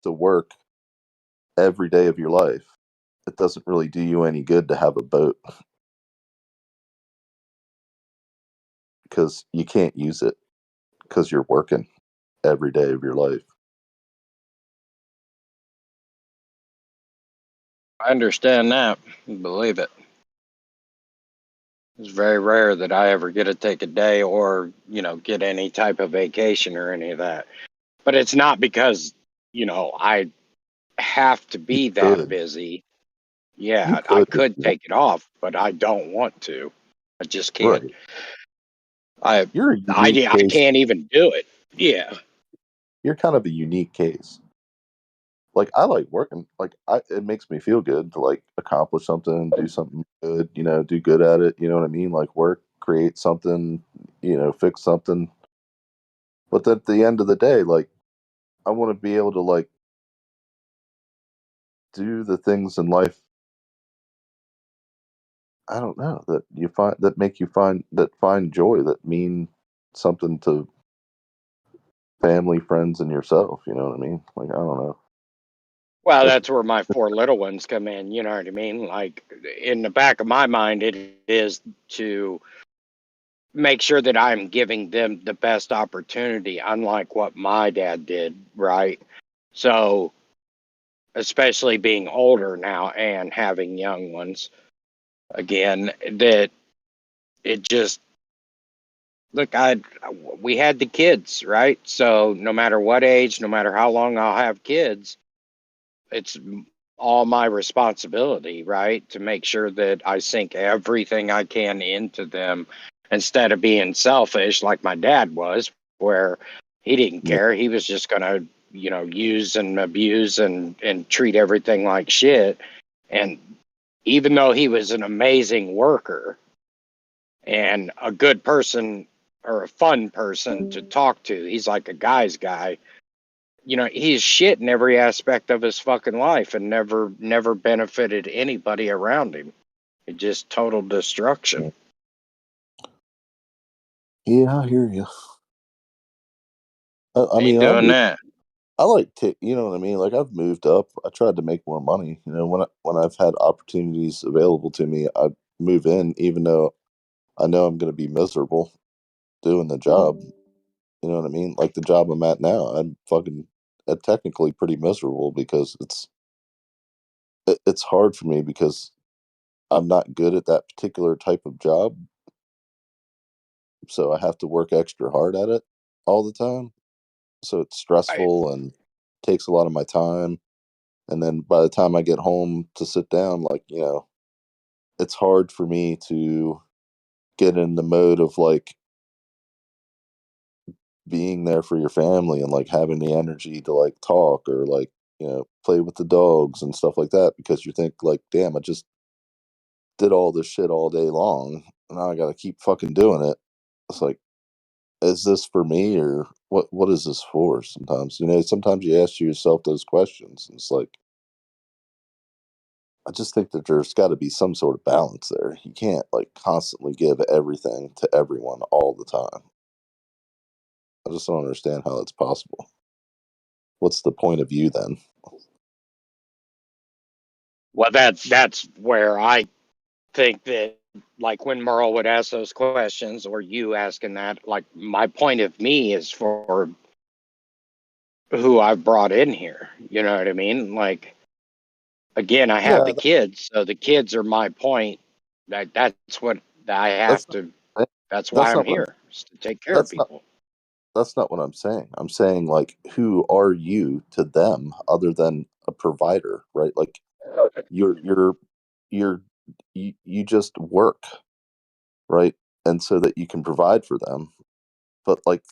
to work every day of your life, it doesn't really do you any good to have a boat because you can't use it because you're working every day of your life. I understand that. Believe it. It's very rare that I ever get to take a day or, get any type of vacation or any of that. But it's not because, I have to You be that could. busy. You Yeah, I could if could you want. take it off, but I don't want to. I just can't. Right. I You're a I unique I case. can't even do it. Yeah. You're kind of a unique case. Like I like working. Like it makes me feel good to like accomplish something, do something good. Do good at it. You know what I mean? Like work, create something. Fix something. But at the end of the day, like I want to be able to like do the things in life. I don't know that you find that make you find joy that mean something to family, friends, and yourself. You know what I mean? Like I don't know. Well, If that's where my four little ones come in. You know what I mean? Like in the back of my mind, it is to make sure that I'm giving them the best opportunity, unlike what my dad did, right? So, especially being older now and having young ones, again, that it just look, we had the kids, right? So, no matter what age, no matter how long I'll have kids, it's all my responsibility, right? To make sure that I sink everything I can into them instead of being selfish like my dad was, where he didn't yeah, care. He was just going to, use and abuse and treat everything like shit. And even though he was an amazing worker and a good person or a fun person to talk to, he's like a guy's guy. He's shit in every aspect of his fucking life and never benefited anybody around him. It just total destruction. yeah, I hear you. I Ain't mean, doing that. I like to, you know what I mean. Like I've moved up. I tried to make more money. When I've had opportunities available to me, I move in, even though I know I'm going to be miserable doing the job. You know what I mean? Like the job I'm at now, I'm fucking technically pretty miserable because it's hard for me because I'm not good at that particular type of job, so I have to work extra hard at it all the time. So it's I, stressful and takes a lot of my time. And then by the time I get home to sit down, like, it's hard for me to get in the mode of like being there for your family and like having the energy to like talk or like, play with the dogs and stuff like that because you think like, damn, I just did all this shit all day long. Now I got to keep fucking doing it. It's like, is this for me or what is this for? Sometimes you ask yourself those questions and it's like, I just think that there's got to be some sort of balance there. You can't like constantly give everything to everyone all the time. I just don't understand how that's possible. What's the point of view then? well, that's where I think that, like when Merle would ask those questions or you asking that, like my point of me is for who I've brought in here. You know what I mean? Like again, I have Yeah, the kids, so the kids are my point. That's what I have that's to. not, That's why that's I'm not what I'm here, is to take care of that's not people. that's not what I'm saying. I'm saying like who are you to them other than a provider, right? Like you're you just work, right? And so that you can provide for them. But like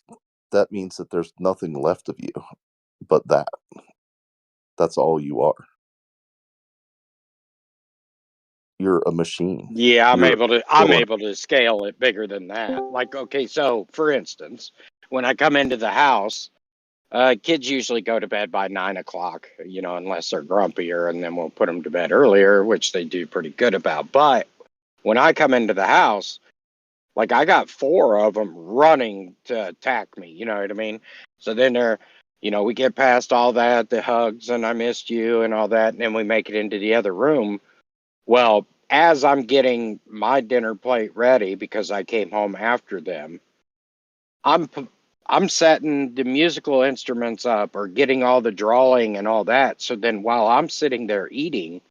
that means that there's nothing left of you but that. That's all you are. You're a machine. Yeah, You're I'm still an able to scale it bigger than that. Like, okay, so for instance, when I come into the house, kids usually go to bed by 9 o'clock, unless they're grumpier, and then we'll put them to bed earlier, which they do pretty good about. But when I come into the house, like I got four of them running to attack me. You know what I mean? So then they're You know, we get past all that, the hugs and I missed you and all that, and then we make it into the other room. Well, as I'm getting my dinner plate ready because I came home after them, I'm I'm setting the musical instruments up or getting all the drawing and all that. So then while I'm sitting there eating,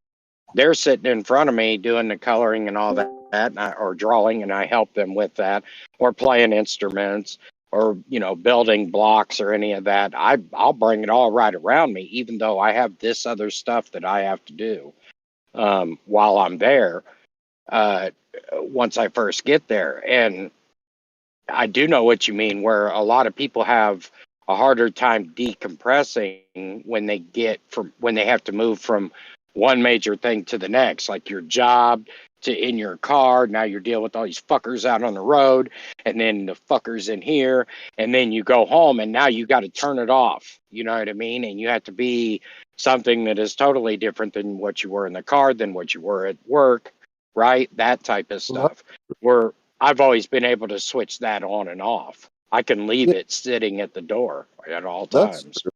they're sitting in front of me doing the coloring and all that, or drawing, and I help them with that, or playing instruments, or building blocks or any of that. I'll bring it all right around me, even though I have this other stuff that I have to do while I'm there. Uh, Once I first get there, and I do know what you mean, where a lot of people have a harder time decompressing when they have to move from one major thing to the next, like your job to in your car. Now you're dealing with all these fuckers out on the road, and then the fuckers in here, and then you go home, and now you got to turn it off. You know what I mean? And you have to be something that is totally different than what you were in the car, than what you were at work, right? That type of Well, stuff. Where I've always been able to switch that on and off. I can leave yeah, it sitting at the door at all that's times.